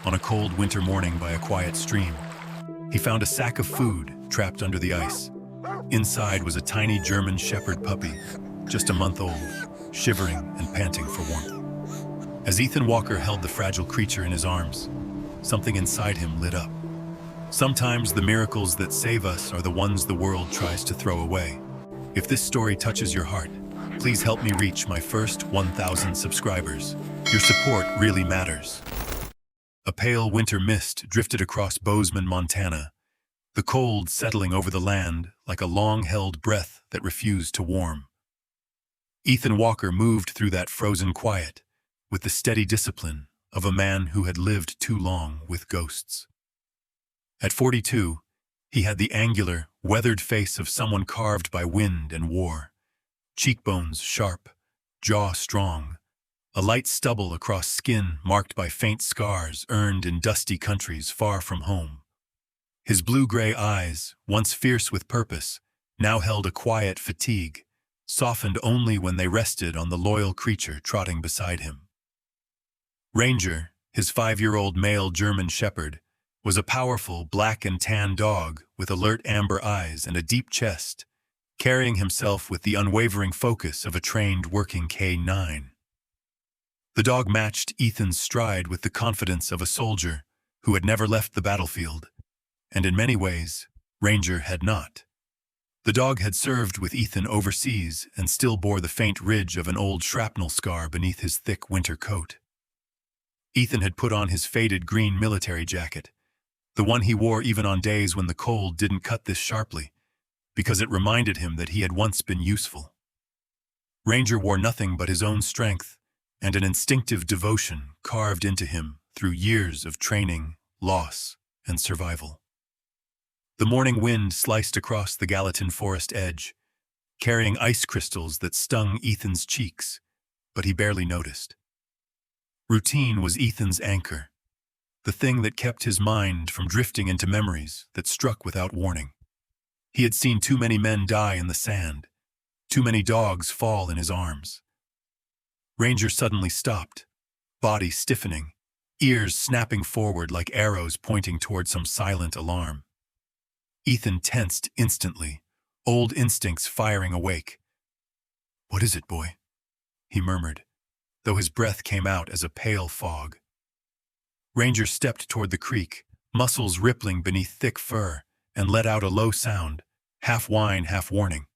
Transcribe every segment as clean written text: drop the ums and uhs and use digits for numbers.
on a cold winter morning by a quiet stream. He found a sack of food trapped under the ice. Inside was a tiny German shepherd puppy, just a month old, shivering and panting for warmth. As Ethan Walker held the fragile creature in his arms, something inside him lit up. Sometimes the miracles that save us are the ones the world tries to throw away. If this story touches your heart, please help me reach my first 1,000 subscribers. Your support really matters. A pale winter mist drifted across Bozeman, Montana, the cold settling over the land like a long-held breath that refused to warm. Ethan Walker moved through that frozen quiet with the steady discipline of a man who had lived too long with ghosts. At 42, he had the angular, weathered face of someone carved by wind and war. Cheekbones sharp, jaw strong, a light stubble across skin marked by faint scars earned in dusty countries far from home. His blue-gray eyes, once fierce with purpose, now held a quiet fatigue, softened only when they rested on the loyal creature trotting beside him. Ranger, his 5-year-old male German shepherd, was a powerful black and tan dog with alert amber eyes and a deep chest, carrying himself with the unwavering focus of a trained working K9. The dog matched Ethan's stride with the confidence of a soldier who had never left the battlefield, and in many ways, Ranger had not. The dog had served with Ethan overseas and still bore the faint ridge of an old shrapnel scar beneath his thick winter coat. Ethan had put on his faded green military jacket, the one he wore even on days when the cold didn't cut this sharply, because it reminded him that he had once been useful. Ranger wore nothing but his own strength and an instinctive devotion carved into him through years of training, loss, and survival. The morning wind sliced across the Gallatin forest edge, carrying ice crystals that stung Ethan's cheeks, but he barely noticed. Routine was Ethan's anchor, the thing that kept his mind from drifting into memories that struck without warning. He had seen too many men die in the sand, too many dogs fall in his arms. Ranger suddenly stopped, body stiffening, ears snapping forward like arrows pointing toward some silent alarm. Ethan tensed instantly, old instincts firing awake. "What is it, boy?" he murmured, though his breath came out as a pale fog. Ranger stepped toward the creek, muscles rippling beneath thick fur, and let out a low sound, half whine, half warning.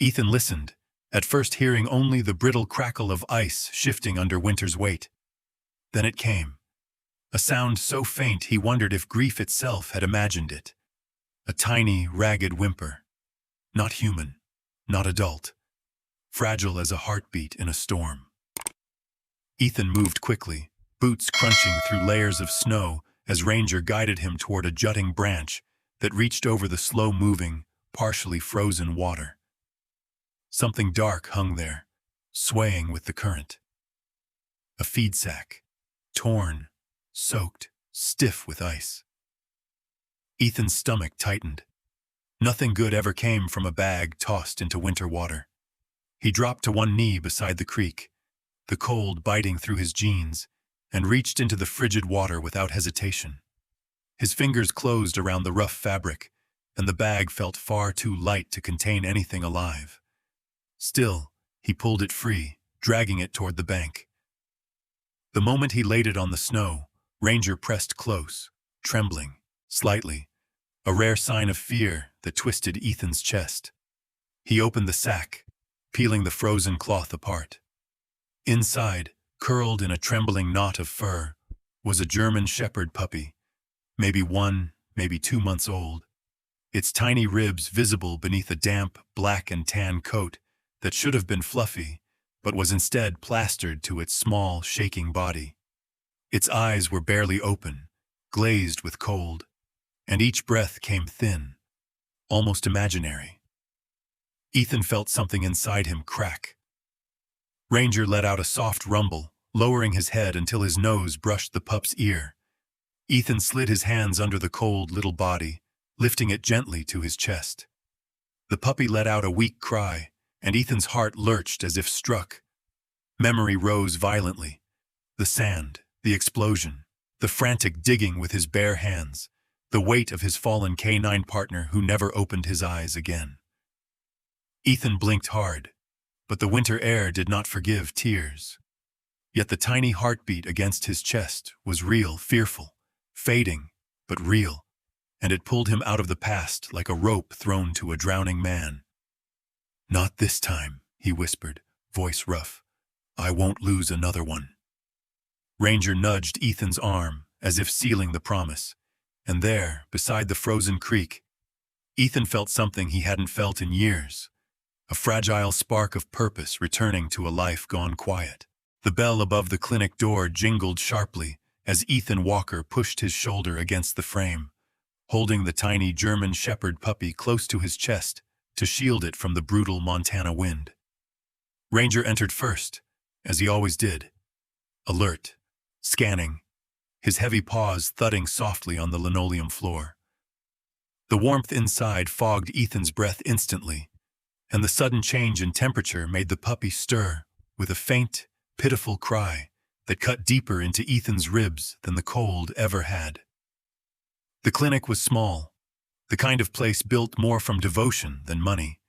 Ethan listened, at first hearing only the brittle crackle of ice shifting under winter's weight. Then it came, a sound so faint he wondered if grief itself had imagined it. A tiny, ragged whimper. Not human, not adult, fragile as a heartbeat in a storm. Ethan moved quickly, boots crunching through layers of snow as Ranger guided him toward a jutting branch that reached over the slow-moving, partially frozen water. Something dark hung there, swaying with the current. A feed sack, torn, soaked, stiff with ice. Ethan's stomach tightened. Nothing good ever came from a bag tossed into winter water. He dropped to one knee beside the creek, the cold biting through his jeans, and reached into the frigid water without hesitation. His fingers closed around the rough fabric, and the bag felt far too light to contain anything alive. Still, he pulled it free, dragging it toward the bank. The moment he laid it on the snow, Ranger pressed close, trembling, slightly, a rare sign of fear that twisted Ethan's chest. He opened the sack, peeling the frozen cloth apart. Inside, curled in a trembling knot of fur, was a German shepherd puppy, maybe 1, maybe 2 months old, its tiny ribs visible beneath a damp, black and tan coat that should have been fluffy, but was instead plastered to its small, shaking body. Its eyes were barely open, glazed with cold, and each breath came thin, almost imaginary. Ethan felt something inside him crack. Ranger let out a soft rumble, lowering his head until his nose brushed the pup's ear. Ethan slid his hands under the cold little body, lifting it gently to his chest. The puppy let out a weak cry, and Ethan's heart lurched as if struck. Memory rose violently. The sand, the explosion, the frantic digging with his bare hands, the weight of his fallen canine partner who never opened his eyes again. Ethan blinked hard, but the winter air did not forgive tears. Yet the tiny heartbeat against his chest was real, fearful, fading, but real, and it pulled him out of the past like a rope thrown to a drowning man. "Not this time," he whispered, voice rough. "I won't lose another one." Ranger nudged Ethan's arm, as if sealing the promise, and there, beside the frozen creek, Ethan felt something he hadn't felt in years, a fragile spark of purpose returning to a life gone quiet. The bell above the clinic door jingled sharply as Ethan Walker pushed his shoulder against the frame, holding the tiny German Shepherd puppy close to his chest to shield it from the brutal Montana wind. Ranger entered first, as he always did, alert, scanning, his heavy paws thudding softly on the linoleum floor. The warmth inside fogged Ethan's breath instantly, and the sudden change in temperature made the puppy stir with a faint, pitiful cry that cut deeper into Ethan's ribs than the cold ever had. The clinic was small, the kind of place built more from devotion than money,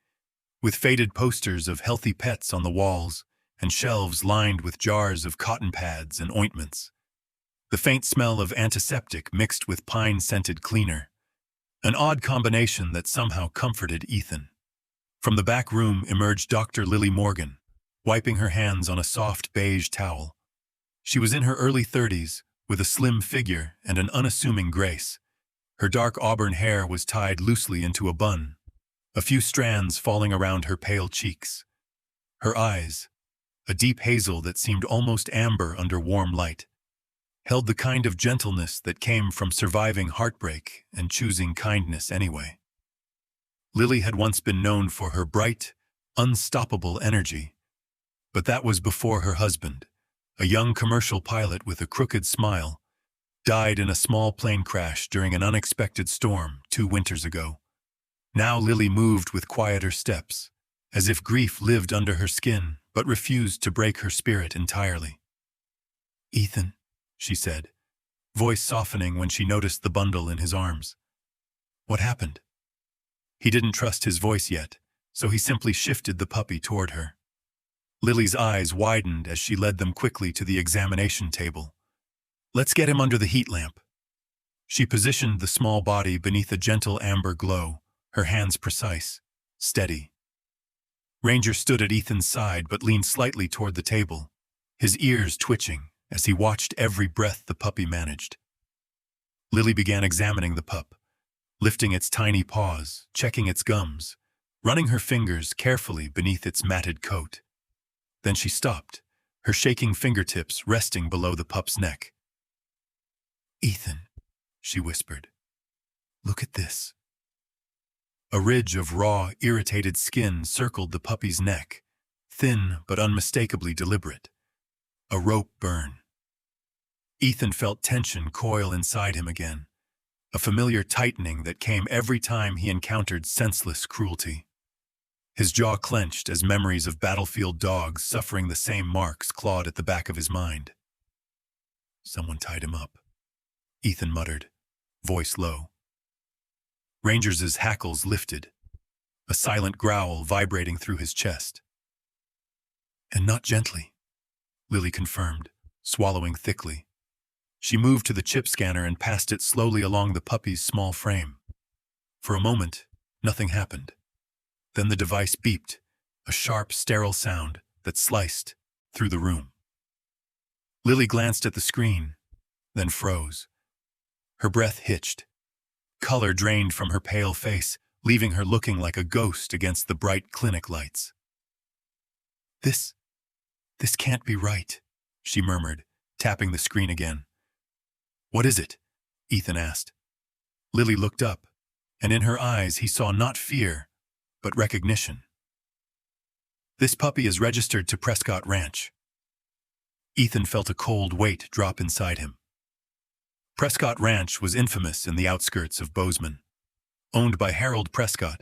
with faded posters of healthy pets on the walls and shelves lined with jars of cotton pads and ointments. The faint smell of antiseptic mixed with pine-scented cleaner, an odd combination that somehow comforted Ethan. From the back room emerged Dr. Lily Morgan, wiping her hands on a soft beige towel. She was in her early 30s, with a slim figure and an unassuming grace. Her dark auburn hair was tied loosely into a bun, a few strands falling around her pale cheeks. Her eyes, a deep hazel that seemed almost amber under warm light, held the kind of gentleness that came from surviving heartbreak and choosing kindness anyway. Lily had once been known for her bright, unstoppable energy, but that was before her husband, a young commercial pilot with a crooked smile, died in a small plane crash during an unexpected storm 2 winters ago. Now Lily moved with quieter steps, as if grief lived under her skin but refused to break her spirit entirely. "Ethan," she said, voice softening when she noticed the bundle in his arms. "What happened?" He didn't trust his voice yet, so he simply shifted the puppy toward her. Lily's eyes widened as she led them quickly to the examination table. "Let's get him under the heat lamp." She positioned the small body beneath a gentle amber glow, her hands precise, steady. Ranger stood at Ethan's side but leaned slightly toward the table, his ears twitching as he watched every breath the puppy managed. Lily began examining the pup, lifting its tiny paws, checking its gums, running her fingers carefully beneath its matted coat. Then she stopped, her shaking fingertips resting below the pup's neck. "Ethan," she whispered, "look at this." A ridge of raw, irritated skin circled the puppy's neck, thin but unmistakably deliberate. A rope burn. Ethan felt tension coil inside him again, a familiar tightening that came every time he encountered senseless cruelty. His jaw clenched as memories of battlefield dogs suffering the same marks clawed at the back of his mind. "Someone tied him up," Ethan muttered, voice low. Ranger's hackles lifted, a silent growl vibrating through his chest. "And not gently," Lily confirmed, swallowing thickly. She moved to the chip scanner and passed it slowly along the puppy's small frame. For a moment, nothing happened. Then the device beeped, a sharp, sterile sound that sliced through the room. Lily glanced at the screen, then froze. Her breath hitched. Color drained from her pale face, leaving her looking like a ghost against the bright clinic lights. This can't be right," she murmured, tapping the screen again. "What is it?" Ethan asked. Lily looked up, and in her eyes he saw not fear, but recognition. "This puppy is registered to Prescott Ranch." Ethan felt a cold weight drop inside him. Prescott Ranch was infamous in the outskirts of Bozeman. Owned by Harold Prescott,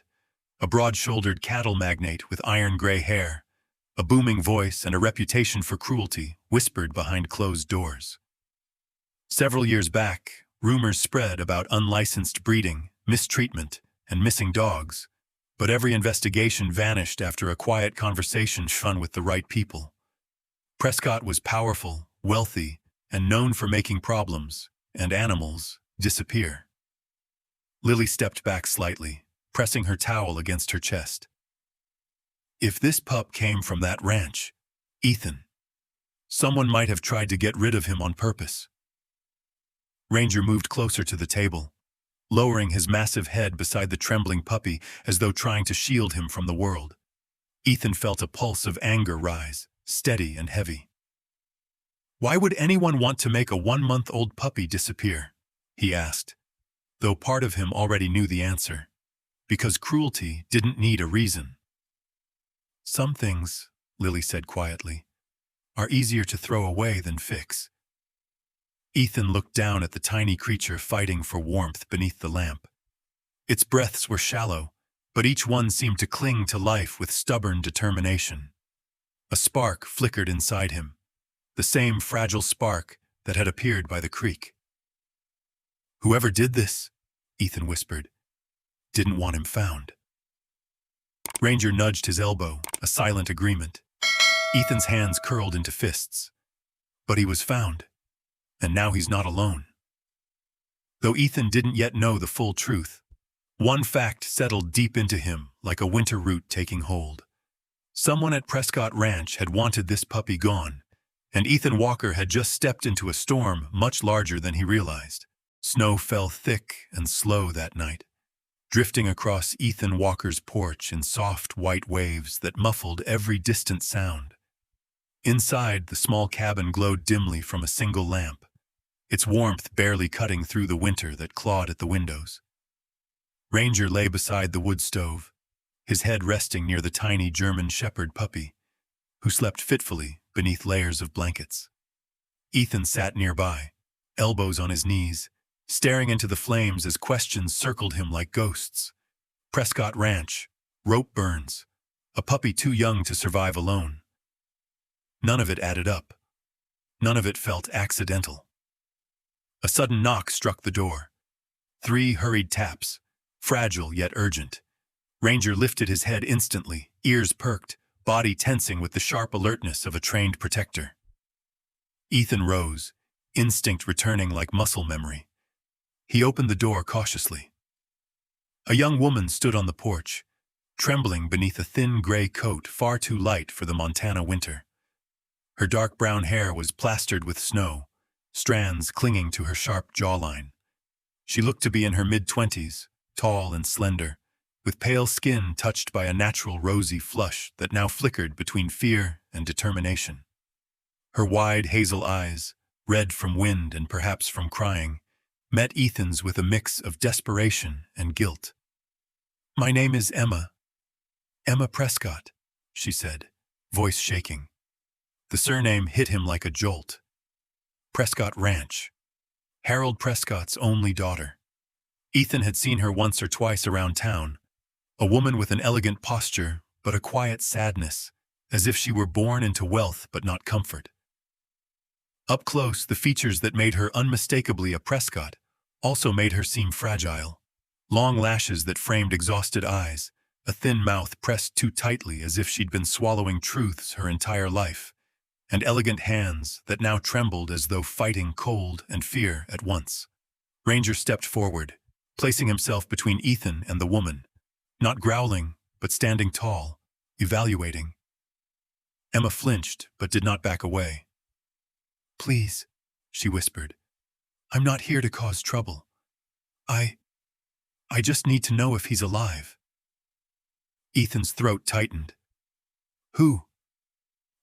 a broad-shouldered cattle magnate with iron-gray hair, a booming voice and a reputation for cruelty whispered behind closed doors. Several years back, rumors spread about unlicensed breeding, mistreatment, and missing dogs, but every investigation vanished after a quiet conversation shone with the right people. Prescott was powerful, wealthy, and known for making problems, and animals, disappear. Lily stepped back slightly, pressing her towel against her chest. If this pup came from that ranch, Ethan, someone might have tried to get rid of him on purpose. Ranger moved closer to the table, lowering his massive head beside the trembling puppy as though trying to shield him from the world. Ethan felt a pulse of anger rise, steady and heavy. Why would anyone want to make a 1-month-old puppy disappear? He asked, though part of him already knew the answer. Because cruelty didn't need a reason. Some things, Lily said quietly, are easier to throw away than fix. Ethan looked down at the tiny creature fighting for warmth beneath the lamp. Its breaths were shallow, but each one seemed to cling to life with stubborn determination. A spark flickered inside him, the same fragile spark that had appeared by the creek. Whoever did this, Ethan whispered, didn't want him found. Ranger nudged his elbow, a silent agreement. Ethan's hands curled into fists. But he was found, and now he's not alone. Though Ethan didn't yet know the full truth, one fact settled deep into him like a winter root taking hold. Someone at Prescott Ranch had wanted this puppy gone, and Ethan Walker had just stepped into a storm much larger than he realized. Snow fell thick and slow that night, drifting across Ethan Walker's porch in soft white waves that muffled every distant sound. Inside, the small cabin glowed dimly from a single lamp, its warmth barely cutting through the winter that clawed at the windows. Ranger lay beside the wood stove, his head resting near the tiny German shepherd puppy, who slept fitfully beneath layers of blankets. Ethan sat nearby, elbows on his knees, staring into the flames as questions circled him like ghosts. Prescott Ranch, rope burns, a puppy too young to survive alone. None of it added up. None of it felt accidental. A sudden knock struck the door. 3 hurried taps, fragile yet urgent. Ranger lifted his head instantly, ears perked, body tensing with the sharp alertness of a trained protector. Ethan rose, instinct returning like muscle memory. He opened the door cautiously. A young woman stood on the porch, trembling beneath a thin gray coat far too light for the Montana winter. Her dark brown hair was plastered with snow, strands clinging to her sharp jawline. She looked to be in her mid-20s, tall and slender, with pale skin touched by a natural rosy flush that now flickered between fear and determination. Her wide hazel eyes, red from wind and perhaps from crying, met Ethan's with a mix of desperation and guilt. "My name is Emma. Emma Prescott," she said, voice shaking. The surname hit him like a jolt. Prescott Ranch. Harold Prescott's only daughter. Ethan had seen her once or twice around town, a woman with an elegant posture but a quiet sadness, as if she were born into wealth but not comfort. Up close, the features that made her unmistakably a Prescott also made her seem fragile. Long lashes that framed exhausted eyes, a thin mouth pressed too tightly as if she'd been swallowing truths her entire life, and elegant hands that now trembled as though fighting cold and fear at once. Ranger stepped forward, placing himself between Ethan and the woman, not growling, but standing tall, evaluating. Emma flinched, but did not back away. "Please," she whispered, "I'm not here to cause trouble. I just need to know if he's alive." Ethan's throat tightened. "Who?"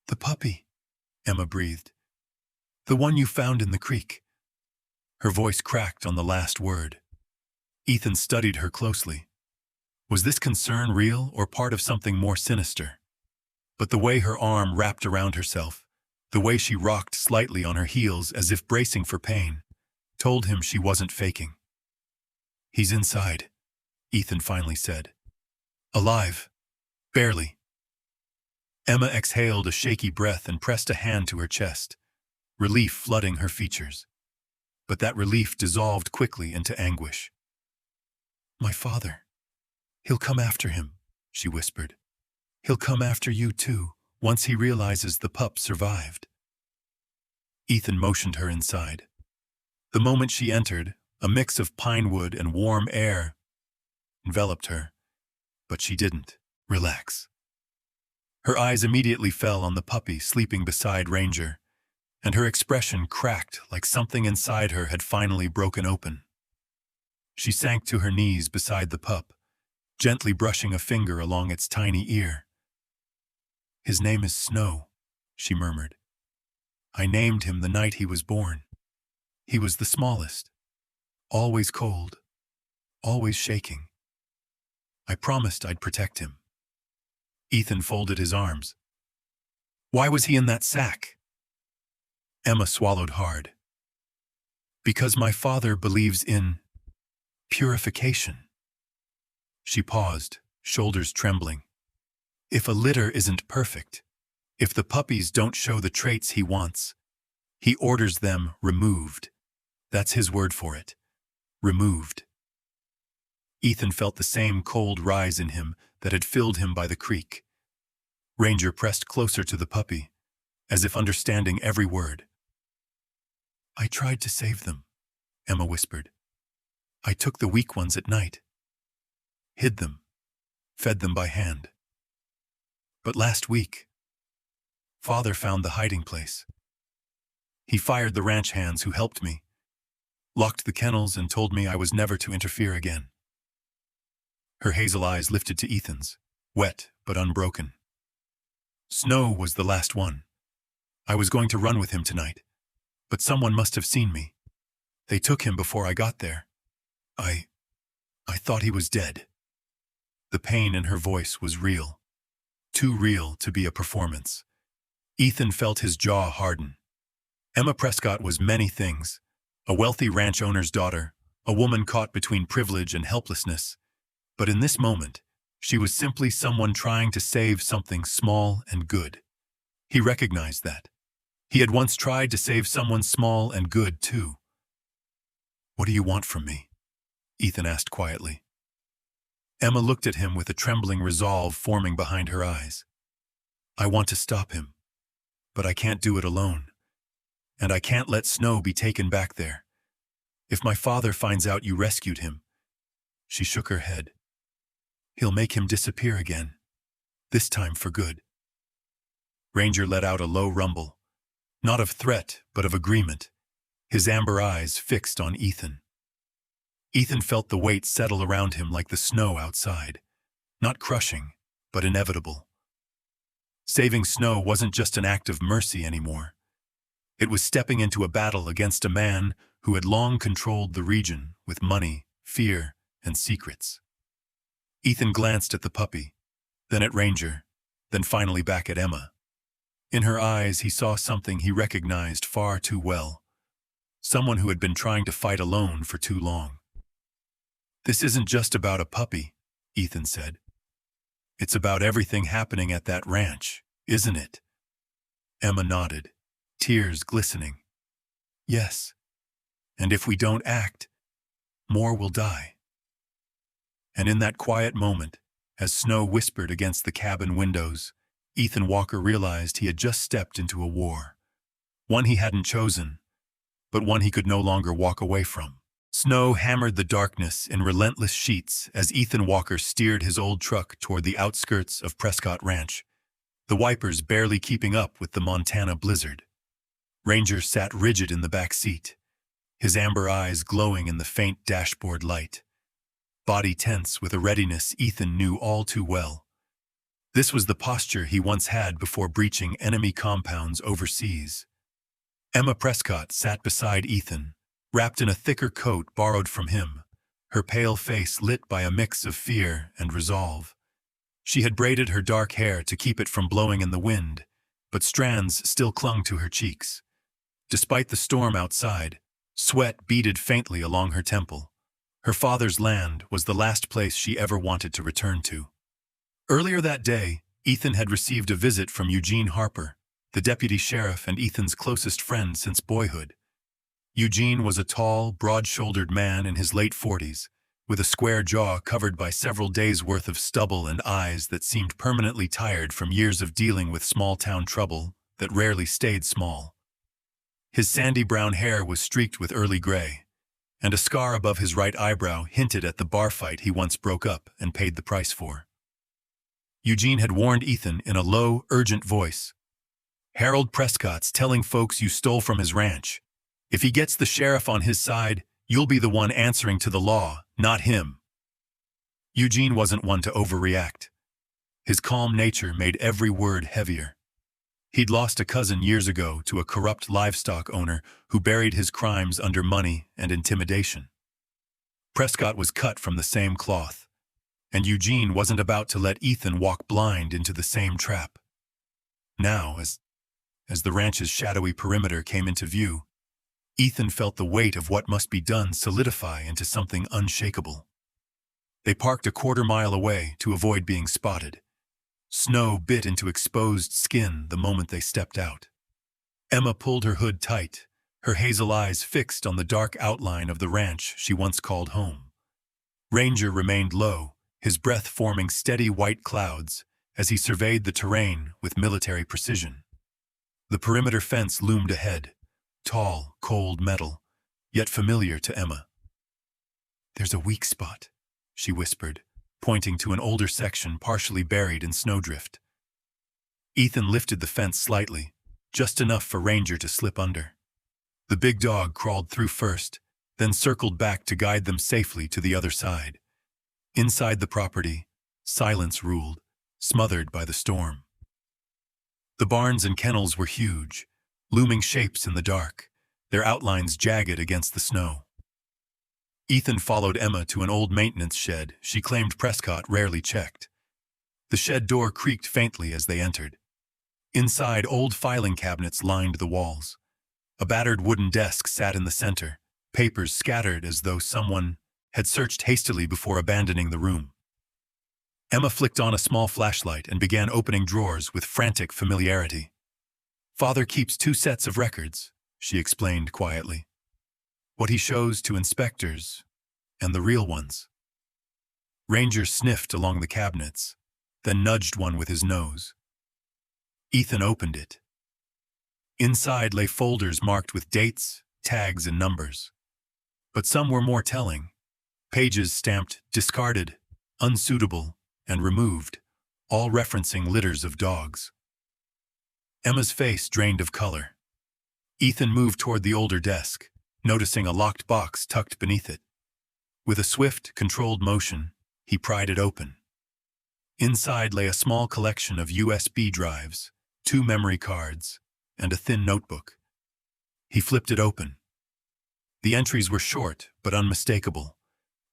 "The puppy," Emma breathed. "The one you found in the creek." Her voice cracked on the last word. Ethan studied her closely. Was this concern real or part of something more sinister? But the way her arm wrapped around herself, the way she rocked slightly on her heels as if bracing for pain, told him she wasn't faking. "He's inside," Ethan finally said. "Alive. Barely." Emma exhaled a shaky breath and pressed a hand to her chest, relief flooding her features. but that relief dissolved quickly into anguish. "My father. He'll come after him," she whispered. "He'll come after you too, once he realizes the pup survived." Ethan motioned her inside. The moment she entered, a mix of pine wood and warm air enveloped her, but she didn't relax. Her eyes immediately fell on the puppy sleeping beside Ranger, and her expression cracked like something inside her had finally broken open. She sank to her knees beside the pup, gently brushing a finger along its tiny ear. "His name is Snow," she murmured. "I named him the night he was born. He was the smallest, always cold, always shaking. I promised I'd protect him." Ethan folded his arms. "Why was he in that sack?" Emma swallowed hard. "Because my father believes in purification." She paused, shoulders trembling. "If a litter isn't perfect, if the puppies don't show the traits he wants, he orders them removed. That's his word for it. Removed." Ethan felt the same cold rise in him that had filled him by the creek. Ranger pressed closer to the puppy, as if understanding every word. "I tried to save them," Emma whispered. "I took the weak ones at night, hid them, fed them by hand. But last week, Father found the hiding place. He fired the ranch hands who helped me, locked the kennels, and told me I was never to interfere again." Her hazel eyes lifted to Ethan's, wet but unbroken. "Snow was the last one. I was going to run with him tonight, but someone must have seen me. They took him before I got there. I thought he was dead." The pain in her voice was real, too real to be a performance. Ethan felt his jaw harden. Emma Prescott was many things: a wealthy ranch owner's daughter, a woman caught between privilege and helplessness. But in this moment, she was simply someone trying to save something small and good. He recognized that. He had once tried to save someone small and good, too. "What do you want from me?" Ethan asked quietly. Emma looked at him with a trembling resolve forming behind her eyes. "I want to stop him, but I can't do it alone. And I can't let Snow be taken back there. If my father finds out you rescued him..." She shook her head. "He'll make him disappear again. This time for good." Ranger let out a low rumble, not of threat, but of agreement, his amber eyes fixed on Ethan. Ethan felt the weight settle around him like the snow outside, not crushing, but inevitable. Saving Snow wasn't just an act of mercy anymore. It was stepping into a battle against a man who had long controlled the region with money, fear, and secrets. Ethan glanced at the puppy, then at Ranger, then finally back at Emma. In her eyes, he saw something he recognized far too well. Someone who had been trying to fight alone for too long. "This isn't just about a puppy," Ethan said. "It's about everything happening at that ranch, isn't it?" Emma nodded, tears glistening. "Yes. And if we don't act, more will die." And in that quiet moment, as Snow whispered against the cabin windows, Ethan Walker realized he had just stepped into a war. One he hadn't chosen, but one he could no longer walk away from. Snow hammered the darkness in relentless sheets as Ethan Walker steered his old truck toward the outskirts of Prescott Ranch, the wipers barely keeping up with the Montana blizzard. Ranger sat rigid in the back seat, his amber eyes glowing in the faint dashboard light. Body tense with a readiness Ethan knew all too well. This was the posture he once had before breaching enemy compounds overseas. Emma Prescott sat beside Ethan, wrapped in a thicker coat borrowed from him, her pale face lit by a mix of fear and resolve. She had braided her dark hair to keep it from blowing in the wind, but strands still clung to her cheeks. Despite the storm outside, sweat beaded faintly along her temple. Her father's land was the last place she ever wanted to return to. Earlier that day, Ethan had received a visit from Eugene Harper, the deputy sheriff and Ethan's closest friend since boyhood. Eugene was a tall, broad-shouldered man in his late 40s, with a square jaw covered by several days' worth of stubble and eyes that seemed permanently tired from years of dealing with small-town trouble that rarely stayed small. His sandy brown hair was streaked with early gray, and a scar above his right eyebrow hinted at the bar fight he once broke up and paid the price for. Eugene had warned Ethan in a low, urgent voice, "Harold Prescott's telling folks you stole from his ranch. If he gets the sheriff on his side, you'll be the one answering to the law, not him." Eugene wasn't one to overreact. His calm nature made every word heavier. He'd lost a cousin years ago to a corrupt livestock owner who buried his crimes under money and intimidation. Prescott was cut from the same cloth, and Eugene wasn't about to let Ethan walk blind into the same trap. Now, as the ranch's shadowy perimeter came into view, Ethan felt the weight of what must be done solidify into something unshakable. They parked a quarter-mile away to avoid being spotted. Snow bit into exposed skin the moment they stepped out. Emma pulled her hood tight, her hazel eyes fixed on the dark outline of the ranch she once called home. Ranger remained low, his breath forming steady white clouds as he surveyed the terrain with military precision. The perimeter fence loomed ahead, tall, cold metal, yet familiar to Emma. "There's a weak spot," she whispered, pointing to an older section partially buried in snowdrift. Ethan lifted the fence slightly, just enough for Ranger to slip under. The big dog crawled through first, then circled back to guide them safely to the other side. Inside the property, silence ruled, smothered by the storm. The barns and kennels were huge, looming shapes in the dark, their outlines jagged against the snow. Ethan followed Emma to an old maintenance shed she claimed Prescott rarely checked. The shed door creaked faintly as they entered. Inside, old filing cabinets lined the walls. A battered wooden desk sat in the center, papers scattered as though someone had searched hastily before abandoning the room. Emma flicked on a small flashlight and began opening drawers with frantic familiarity. "Father keeps 2 sets of records," she explained quietly. "What he shows to inspectors, and the real ones." Ranger sniffed along the cabinets, then nudged one with his nose. Ethan opened it. Inside lay folders marked with dates, tags, and numbers. But some were more telling. Pages stamped discarded, unsuitable, and removed, all referencing litters of dogs. Emma's face drained of color. Ethan moved toward the older desk, noticing a locked box tucked beneath it. With a swift, controlled motion, he pried it open. Inside lay a small collection of USB drives, 2 memory cards, and a thin notebook. He flipped it open. The entries were short but unmistakable.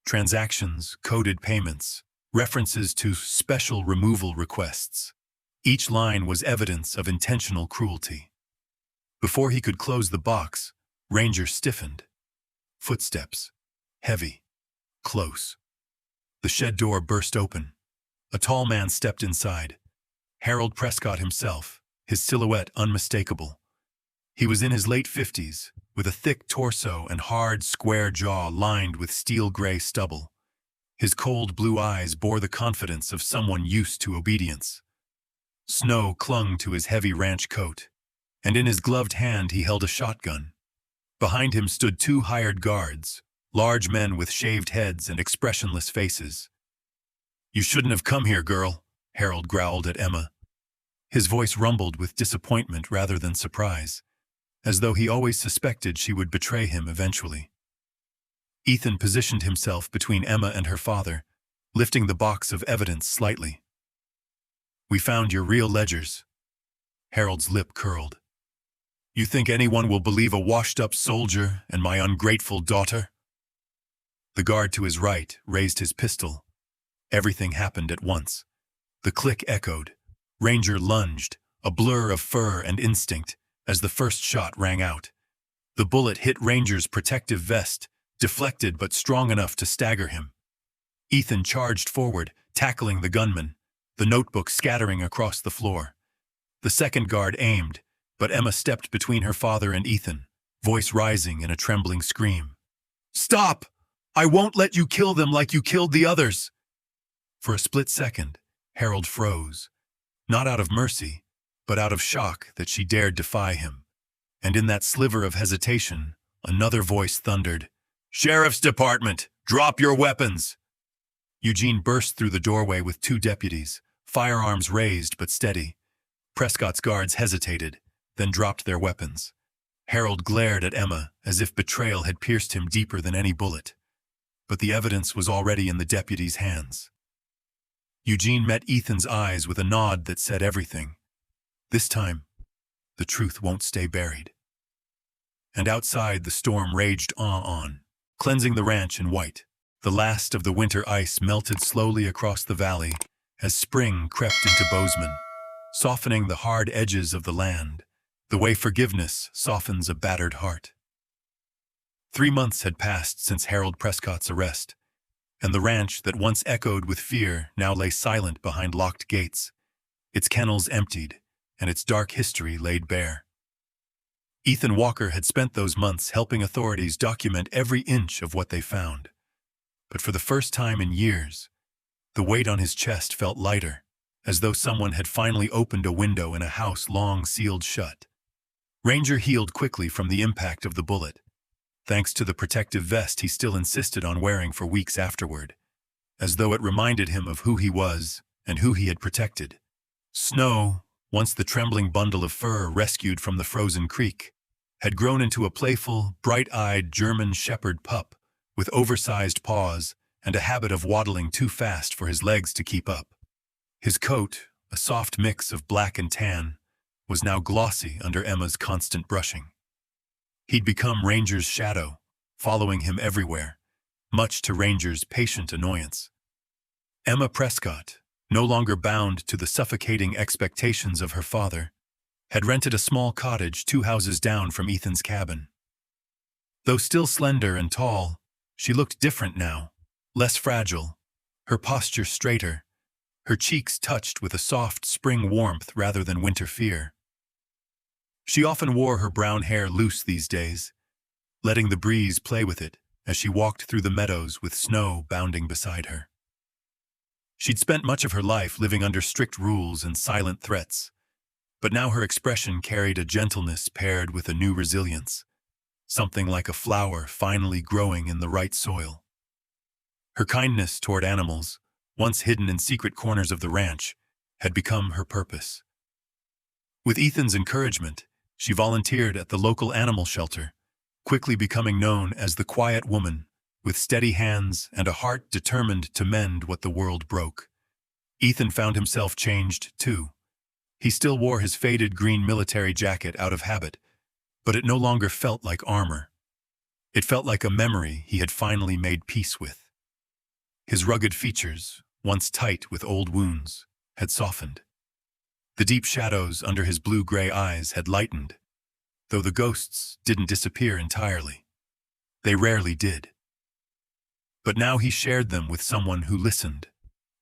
Transactions, coded payments, references to special removal requests. Each line was evidence of intentional cruelty. Before he could close the box, Ranger stiffened. Footsteps. Heavy. Close. The shed door burst open. A tall man stepped inside. Harold Prescott himself, his silhouette unmistakable. He was in his late 50s, with a thick torso and hard, square jaw lined with steel-gray stubble. His cold blue eyes bore the confidence of someone used to obedience. Snow clung to his heavy ranch coat, and in his gloved hand he held a shotgun. Behind him stood 2 hired guards, large men with shaved heads and expressionless faces. "You shouldn't have come here, girl," Harold growled at Emma. His voice rumbled with disappointment rather than surprise, as though he always suspected she would betray him eventually. Ethan positioned himself between Emma and her father, lifting the box of evidence slightly. "We found your real ledgers." Harold's lip curled. "You think anyone will believe a washed-up soldier and my ungrateful daughter?" The guard to his right raised his pistol. Everything happened at once. The click echoed. Ranger lunged, a blur of fur and instinct, as the first shot rang out. The bullet hit Ranger's protective vest, deflected but strong enough to stagger him. Ethan charged forward, tackling the gunman, the notebook scattering across the floor. The second guard aimed, but Emma stepped between her father and Ethan, voice rising in a trembling scream. "Stop! I won't let you kill them like you killed the others!" For a split second, Harold froze, not out of mercy, but out of shock that she dared defy him. And in that sliver of hesitation, another voice thundered, "Sheriff's Department, drop your weapons!" Eugene burst through the doorway with two deputies, firearms raised but steady. Prescott's guards hesitated, then dropped their weapons. Harold glared at Emma as if betrayal had pierced him deeper than any bullet. But the evidence was already in the deputies' hands. Eugene met Ethan's eyes with a nod that said everything. This time, the truth won't stay buried. And outside, the storm raged on, cleansing the ranch in white. The last of the winter ice melted slowly across the valley as spring crept into Bozeman, softening the hard edges of the land, the way forgiveness softens a battered heart. 3 months had passed since Harold Prescott's arrest, and the ranch that once echoed with fear now lay silent behind locked gates, its kennels emptied, and its dark history laid bare. Ethan Walker had spent those months helping authorities document every inch of what they found. But for the first time in years, the weight on his chest felt lighter, as though someone had finally opened a window in a house long sealed shut. Ranger healed quickly from the impact of the bullet, thanks to the protective vest he still insisted on wearing for weeks afterward, as though it reminded him of who he was and who he had protected. Snow, once the trembling bundle of fur rescued from the frozen creek, had grown into a playful, bright-eyed German shepherd pup with oversized paws and a habit of waddling too fast for his legs to keep up. His coat, a soft mix of black and tan, was now glossy under Emma's constant brushing. He'd become Ranger's shadow, following him everywhere, much to Ranger's patient annoyance. Emma Prescott, no longer bound to the suffocating expectations of her father, had rented a small cottage 2 houses down from Ethan's cabin. Though still slender and tall, she looked different now, less fragile, her posture straighter, her cheeks touched with a soft spring warmth rather than winter fear. She often wore her brown hair loose these days, letting the breeze play with it as she walked through the meadows with Snow bounding beside her. She'd spent much of her life living under strict rules and silent threats, but now her expression carried a gentleness paired with a new resilience, something like a flower finally growing in the right soil. Her kindness toward animals, once hidden in secret corners of the ranch, had become her purpose. With Ethan's encouragement, she volunteered at the local animal shelter, quickly becoming known as the quiet woman, with steady hands and a heart determined to mend what the world broke. Ethan found himself changed, too. He still wore his faded green military jacket out of habit, but it no longer felt like armor. It felt like a memory he had finally made peace with. His rugged features, once tight with old wounds, had softened. The deep shadows under his blue-gray eyes had lightened, though the ghosts didn't disappear entirely. They rarely did. But now he shared them with someone who listened,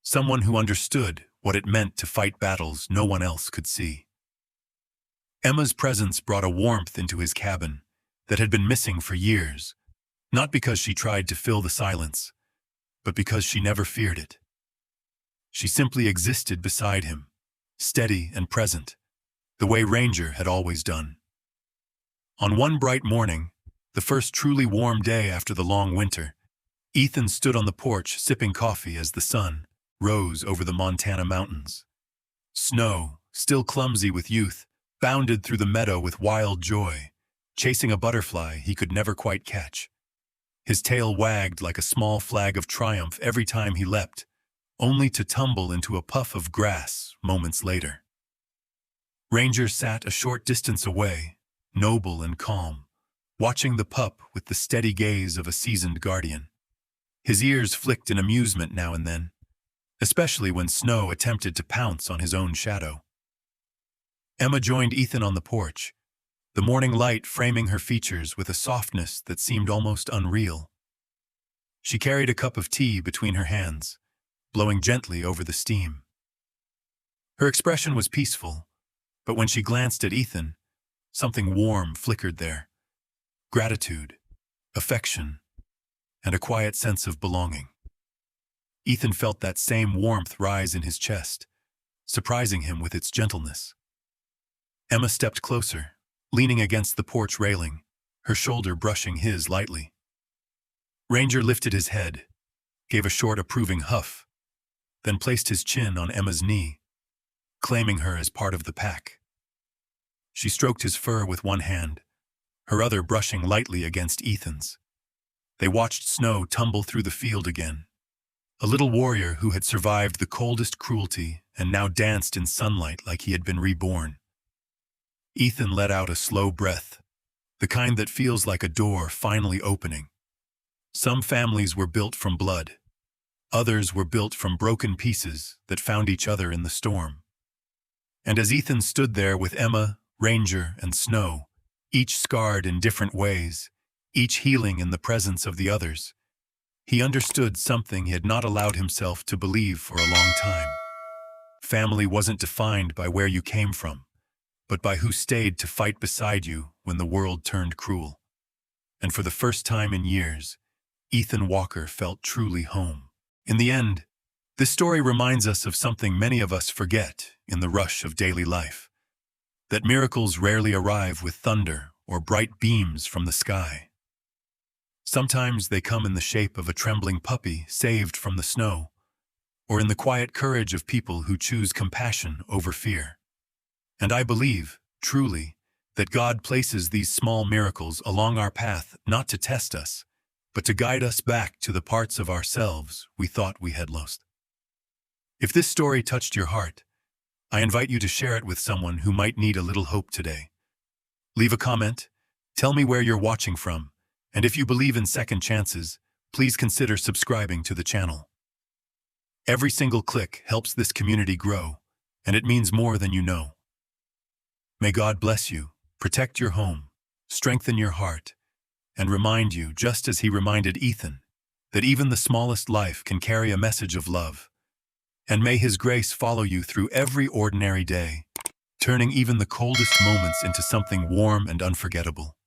someone who understood what it meant to fight battles no one else could see. Emma's presence brought a warmth into his cabin that had been missing for years, not because she tried to fill the silence, but because she never feared it. She simply existed beside him, steady and present, the way Ranger had always done. On one bright morning, the first truly warm day after the long winter, Ethan stood on the porch sipping coffee as the sun rose over the Montana mountains. Snow, still clumsy with youth, bounded through the meadow with wild joy, chasing a butterfly he could never quite catch. His tail wagged like a small flag of triumph every time he leapt, only to tumble into a puff of grass moments later. Ranger sat a short distance away, noble and calm, watching the pup with the steady gaze of a seasoned guardian. His ears flicked in amusement now and then, especially when Snow attempted to pounce on his own shadow. Emma joined Ethan on the porch, the morning light framing her features with a softness that seemed almost unreal. She carried a cup of tea between her hands, blowing gently over the steam. Her expression was peaceful, but when she glanced at Ethan, something warm flickered there, gratitude, affection, and a quiet sense of belonging. Ethan felt that same warmth rise in his chest, surprising him with its gentleness. Emma stepped closer, leaning against the porch railing, her shoulder brushing his lightly. Ranger lifted his head, gave a short approving huff, then placed his chin on Emma's knee, claiming her as part of the pack. She stroked his fur with one hand, her other brushing lightly against Ethan's. They watched snow tumble through the field again. A little warrior who had survived the coldest cruelty and now danced in sunlight like he had been reborn. Ethan let out a slow breath, the kind that feels like a door finally opening. Some families were built from blood. Others were built from broken pieces that found each other in the storm. And as Ethan stood there with Emma, Ranger, and Snow, each scarred in different ways, each healing in the presence of the others, he understood something he had not allowed himself to believe for a long time. Family wasn't defined by where you came from, but by who stayed to fight beside you when the world turned cruel. And for the first time in years, Ethan Walker felt truly home. In the end, this story reminds us of something many of us forget in the rush of daily life: that miracles rarely arrive with thunder or bright beams from the sky. Sometimes they come in the shape of a trembling puppy saved from the snow, or in the quiet courage of people who choose compassion over fear. And I believe, truly, that God places these small miracles along our path not to test us, but to guide us back to the parts of ourselves we thought we had lost. If this story touched your heart, I invite you to share it with someone who might need a little hope today. Leave a comment, tell me where you're watching from, and if you believe in second chances, please consider subscribing to the channel. Every single click helps this community grow, and it means more than you know. May God bless you, protect your home, strengthen your heart, and remind you, just as he reminded Ethan, that even the smallest life can carry a message of love. And may his grace follow you through every ordinary day, turning even the coldest moments into something warm and unforgettable.